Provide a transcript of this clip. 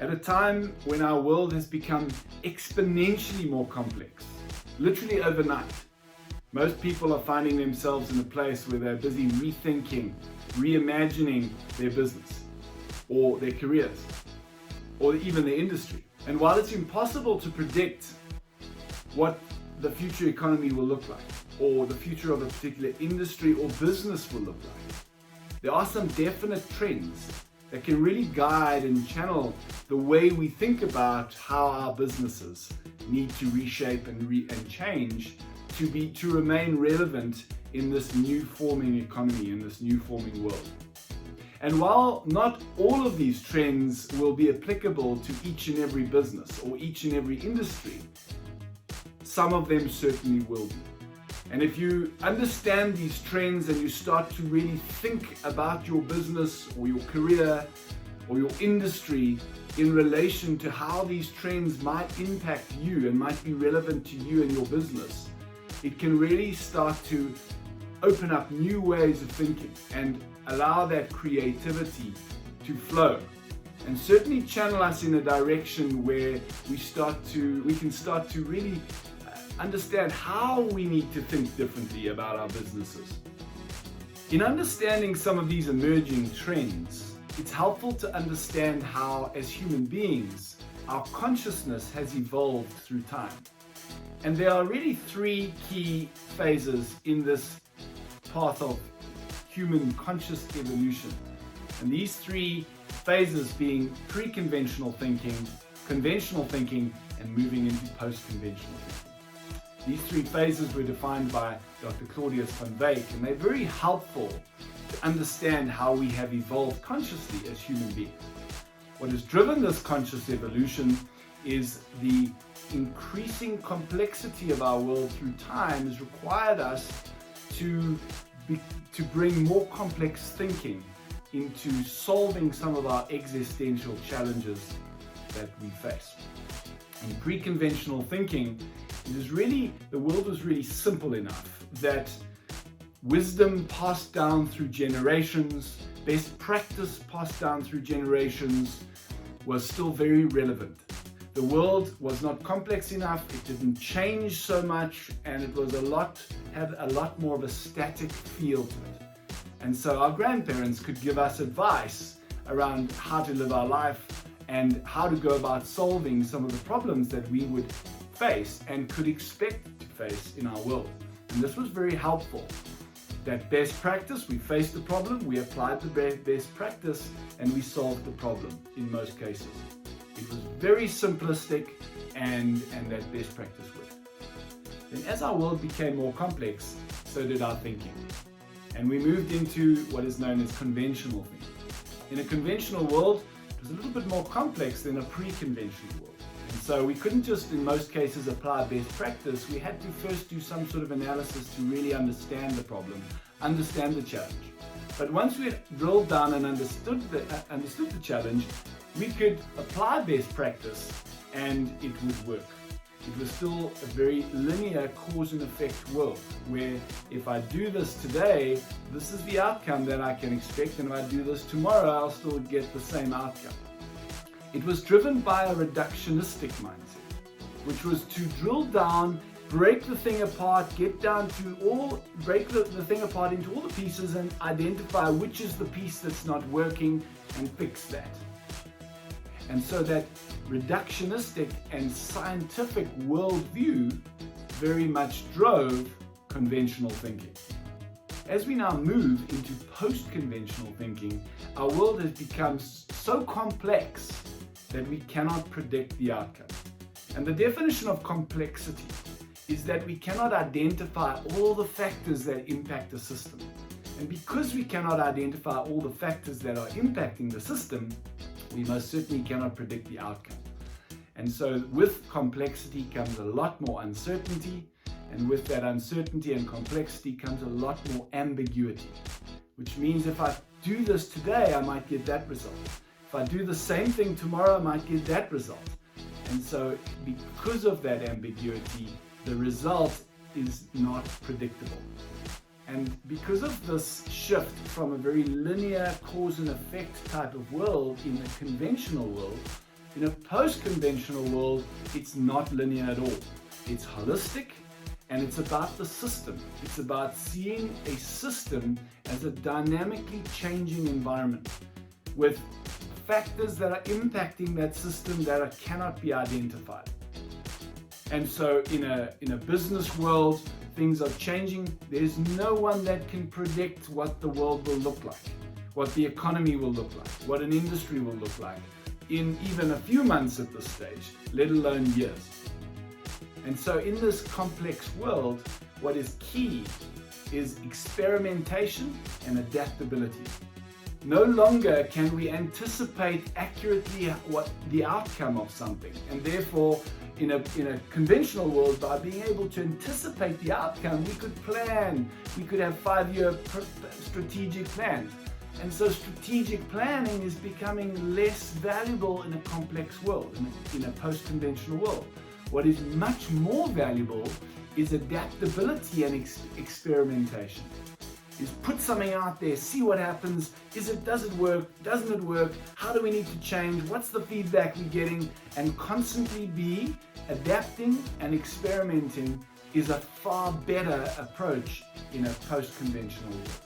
At a time when our world has become exponentially more complex, literally overnight, most people are finding themselves in a place where they're busy rethinking, reimagining their business or their careers or even their industry. And while it's impossible to predict what the future economy will look like or the future of a particular industry or business will look like, there are some definite trends that can really guide and channel the way we think about how our businesses need to reshape and change to remain relevant in this new forming economy, in this new forming world. And while not all of these trends will be applicable to each and every business or each and every industry, some of them certainly will be. And if you understand these trends and you start to really think about your business or your career or your industry in relation to how these trends might impact you and might be relevant to you and your business, it can really start to open up new ways of thinking and allow that creativity to flow, and certainly channel us in a direction where we can start to really understand how we need to think differently about our businesses. In understanding some of these emerging trends, it's helpful to understand how, as human beings, our consciousness has evolved through time. And there are really three key phases in this path of human conscious evolution. And these three phases being pre-conventional thinking, conventional thinking, and moving into post-conventional thinking. These three phases were defined by Dr. Claudius van Wyk, and they're very helpful to understand how we have evolved consciously as human beings. What has driven this conscious evolution is the increasing complexity of our world through time has required us to bring more complex thinking into solving some of our existential challenges that we face. In pre-conventional thinking, the world was really simple enough that wisdom passed down through generations, best practice passed down through generations was still very relevant. The world was not complex enough, it didn't change so much, and it had a lot more of a static feel to it. And so our grandparents could give us advice around how to live our life and how to go about solving some of the problems that we would face and could expect to face in our world. And this was very helpful. That best practice, we faced the problem, we applied the best practice, and we solved the problem in most cases. It was very simplistic and that best practice worked. Then as our world became more complex, so did our thinking. And we moved into what is known as conventional thinking. In a conventional world, it was a little bit more complex than a pre-conventional world. And so we couldn't just, in most cases, apply best practice. We had to first do some sort of analysis to really understand the problem, understand the challenge. But once we had drilled down and understood the challenge, we could apply best practice and it would work. It was still a very linear cause and effect world where if I do this today, this is the outcome that I can expect, and if I do this tomorrow, I'll still get the same outcome. It was driven by a reductionistic mindset, which was to drill down, break the thing apart, break the thing apart into all the pieces and identify which is the piece that's not working and fix that. And so that reductionistic and scientific worldview very much drove conventional thinking. As we now move into post-conventional thinking, our world has become so complex that we cannot predict the outcome. And the definition of complexity is that we cannot identify all the factors that impact the system. And because we cannot identify all the factors that are impacting the system, we most certainly cannot predict the outcome. And so with complexity comes a lot more uncertainty, and with that uncertainty and complexity comes a lot more ambiguity, which means if I do this today, I might get that result. If I do the same thing tomorrow, I might get that result. And so because of that ambiguity, the result is not predictable. And because of this shift from a very linear cause and effect type of world in the conventional world In a post-conventional world, it's not linear at all. It's holistic, and it's about the system. It's about seeing a system as a dynamically changing environment with factors that are impacting that system that cannot be identified. And so in a business world, things are changing. There's no one that can predict what the world will look like, what the economy will look like, what an industry will look like in even a few months at this stage, let alone years. And so in this complex world, what is key is experimentation and adaptability. No longer can we anticipate accurately what the outcome of something, and therefore in a conventional world, by being able to anticipate the outcome, we could plan, we could have 5-year strategic plans. And so strategic planning is becoming less valuable in a complex world, in a post-conventional world. What is much more valuable is adaptability and experimentation. Is put something out there, see what happens. Does it work? Doesn't it work? How do we need to change? What's the feedback we're getting? And constantly be adapting and experimenting is a far better approach in a post-conventional world.